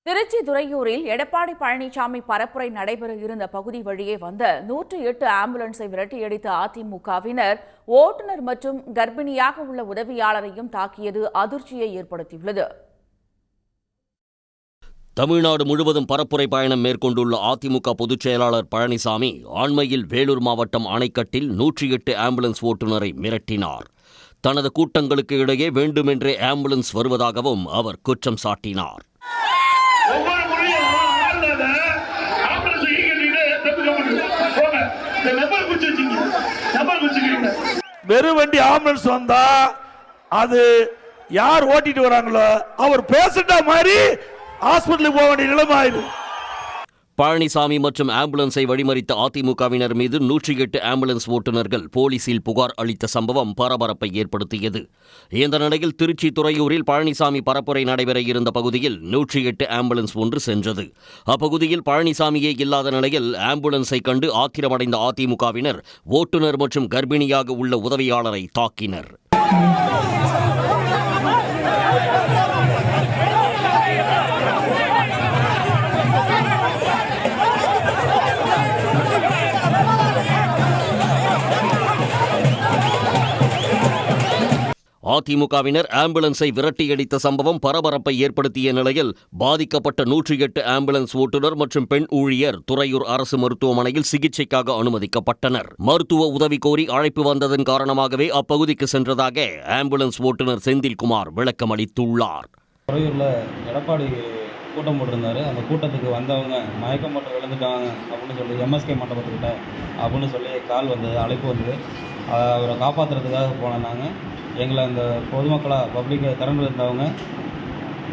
திருச்சி துறையூரில் எடப்பாடி பழனிசாமி பரப்புரை நடைபெற இருந்த பகுதி வழியே வந்த 108 ஆம்புலன்ஸை விரட்டியடித்த அதிமுகவினர் ஓட்டுநர் மற்றும் கர்ப்பிணியாக உள்ள உதவியாளரையும் தாக்கியது அதிர்ச்சியை ஏற்படுத்தியுள்ளது. தமிழ்நாடு முழுவதும் பரப்புரை பயணம் மேற்கொண்டுள்ள அதிமுக பொதுச் செயலாளர் பழனிசாமி அண்மையில் வேலூர் மாவட்டம் அணைக்கட்டில் 108 ஆம்புலன்ஸ் ஓட்டுநரை மிரட்டினார். தனது கூட்டங்களுக்கு இடையே வேண்டுமென்றே ஆம்புலன்ஸ் வருவதாகவும் அவர் குற்றம் சாட்டினார். வெறும் வண்டி ஆம்புலன்ஸ் வந்தா அது யார் ஓட்டிட்டு வராங்களோ அவர் பேசிட்ட மாதிரி ஹாஸ்பிட்டலுக்கு போக வேண்டிய நிலைமை ஆயிடும். பழனிசாமி மற்றும் ஆம்புலன்ஸை வழிமறித்த அதிமுகவினர் மீது 108 ஆம்புலன்ஸ் ஓட்டுநர்கள் போலீசில் புகார் அளித்த சம்பவம் பரபரப்பை ஏற்படுத்தியது. இந்த நிலையில் திருச்சி துறையூரில் பழனிசாமி பரப்புரை நடைபெற இருந்த பகுதியில் 108 ஆம்புலன்ஸ் ஒன்று சென்றது. அப்பகுதியில் பழனிசாமியே இல்லாத நிலையில் ஆம்புலன்ஸை கண்டு ஆத்திரமடைந்த அதிமுகவினர் ஓட்டுநர் மற்றும் கர்ப்பிணியாக உள்ள உதவியாளரை தாக்கினர். அதிமுகவினர் ஆம்புலன்ஸை விரட்டியடித்த சம்பவம் பரபரப்பை ஏற்படுத்திய நிலையில் பாதிக்கப்பட்ட 108 ஆம்புலன்ஸ் ஓட்டுநர் மற்றும் பெண் ஊழியர் துறையூர் அரசு மருத்துவமனையில் சிகிச்சைக்காக அனுமதிக்கப்பட்டனர். மருத்துவ உதவி கோரி அழைப்பு வந்ததன் காரணமாகவே அப்பகுதிக்கு சென்றதாக ஆம்புலன்ஸ் ஓட்டுநர் செந்தில்குமார் விளக்கம் அளித்துள்ளார். துறையூரில் எடப்பாடி கூட்டம் போட்டிருந்தாரு. அந்த கூட்டத்துக்கு வந்தவங்க மயக்கம் போட்டு விழுந்துட்டாங்க அப்படின்னு சொல்லி எம்எஸ்கே மண்டபத்துக்கிட்ட அப்படின்னு சொல்லி கால் வந்தது, அழைப்பு வந்தது. அவரை காப்பாற்றுறதுக்காக போனாங்க. எங்களை அந்த பொதுமக்களாக பப்ளிக்கை திறந்து இருந்தவங்க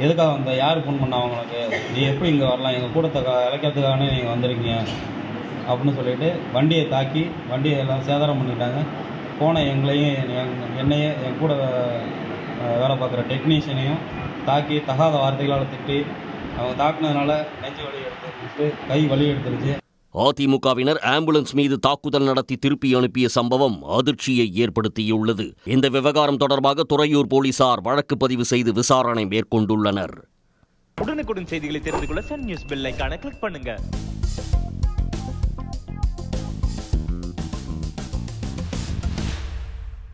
எதுக்காக வந்த, யார் ஃபோன் பண்ண அவங்களுக்கு, நீ எப்படி இங்கே வரலாம், எங்கள் கூட்டத்தை இழைக்கிறதுக்காகவே நீங்கள் வந்திருக்கீங்க அப்படின்னு சொல்லிட்டு வண்டியை தாக்கி வண்டியை எல்லாம் சேதாரம் பண்ணிட்டாங்க. போன எங்களையும் என்னையே என் கூட வேலை பார்க்குற டெக்னீஷியனையும் தாக்கி தகாத வார்த்தைகளால் திட்டி அவங்க தாக்குனதுனால நெஞ்சு வலி எடுத்துருச்சு, கை வலி எடுத்துருச்சு. அதிமுகவினர் ஆம்புலன்ஸ் மீது தாக்குதல் நடத்தி திருப்பி அனுப்பிய சம்பவம் அதிர்ச்சியை ஏற்படுத்தியுள்ளது. இந்த விவகாரம் தொடர்பாக துறையூர் போலீசார் வழக்கு பதிவு செய்து விசாரணை மேற்கொண்டுள்ளனர். உடனுக்குடன் செய்திகளை தெரிந்து கொள்ள சன் நியூஸ் பெல் ஐகானை கிளிக் பண்ணுங்க.